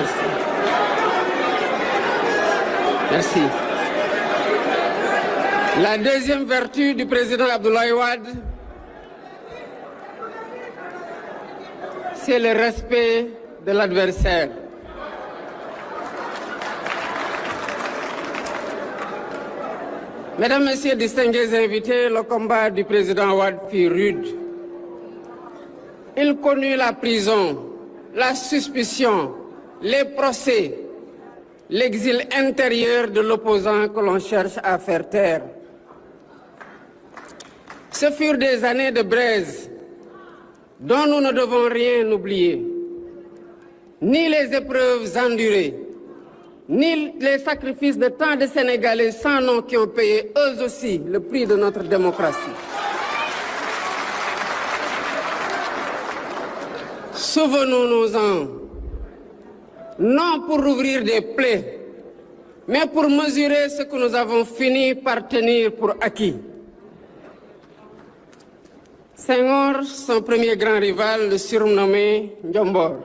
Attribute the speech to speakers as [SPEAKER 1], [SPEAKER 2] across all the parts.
[SPEAKER 1] Merci. Merci. La deuxième vertu du président Abdoulaye Wade, c'est le respect de l'adversaire. Mesdames, Messieurs, distingués invités, le combat du président Wade fut rude. Il connut la prison, la suspicion, les procès, l'exil intérieur de l'opposant que l'on cherche à faire taire. Ce furent des années de braise dont nous ne devons rien oublier, ni les épreuves endurées, ni les sacrifices de tant de Sénégalais sans nom qui ont payé eux aussi le prix de notre démocratie. Souvenons-nous-en, non pour ouvrir des plaies, mais pour mesurer ce que nous avons fini par tenir pour acquis. Senghor, son premier grand rival, le surnommé Ndiombor.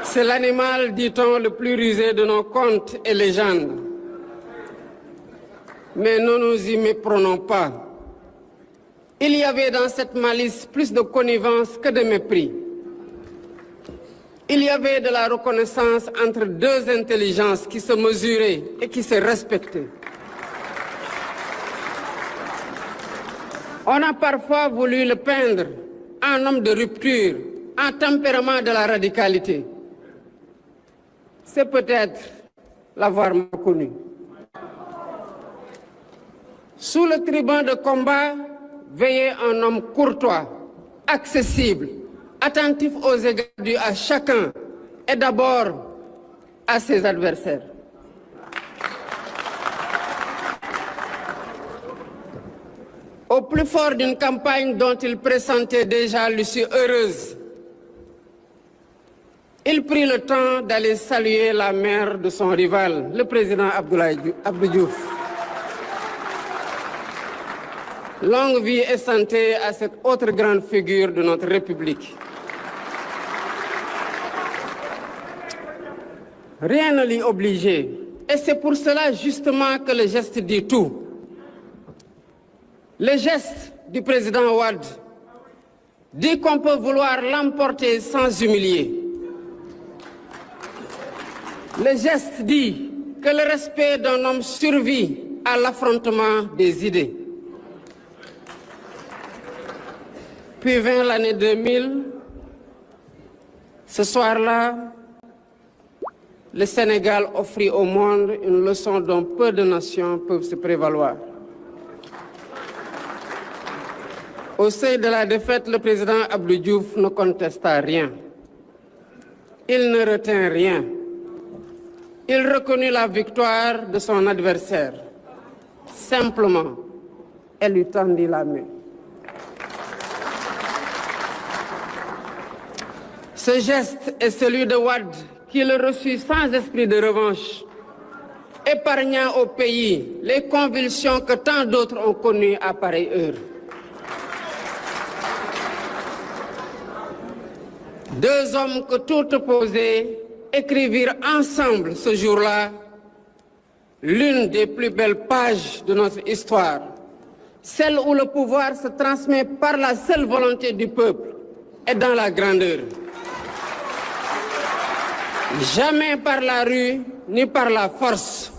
[SPEAKER 1] C'est l'animal, dit-on, le plus rusé de nos contes et légendes. Mais ne nous y méprenons pas. Il y avait dans cette malice plus de connivence que de mépris. Il y avait de la reconnaissance entre deux intelligences qui se mesuraient et qui se respectaient. On a parfois voulu le peindre en homme de rupture, en tempérament de la radicalité. C'est peut-être l'avoir connu. Sous le tribun de combat, veillait un homme courtois, accessible, attentif aux égards dus à chacun et d'abord à ses adversaires. Au plus fort d'une campagne dont il pressentait déjà l'issue heureuse, il prit le temps d'aller saluer la mère de son rival, le président Abdou Diouf. Longue vie et santé à cette autre grande figure de notre République. Rien ne l'y obligeait, et c'est pour cela justement que le geste dit tout. Le geste du président Wade dit qu'on peut vouloir l'emporter sans humilier. Le geste dit que le respect d'un homme survit à l'affrontement des idées. Puis vint l'année 2000. Ce soir-là, le Sénégal offrit au monde une leçon dont peu de nations peuvent se prévaloir. Au seuil de la défaite, le président Abdou Diouf ne contesta rien. Il ne retint rien. Il reconnut la victoire de son adversaire. Simplement, elle lui tendit la main. Ce geste est celui de Wade, qui le reçut sans esprit de revanche, épargnant au pays les convulsions que tant d'autres ont connues à pareille heure. Deux hommes que tout opposés écrivirent ensemble ce jour-là l'une des plus belles pages de notre histoire, celle où le pouvoir se transmet par la seule volonté du peuple et dans la grandeur. Jamais par la rue ni par la force.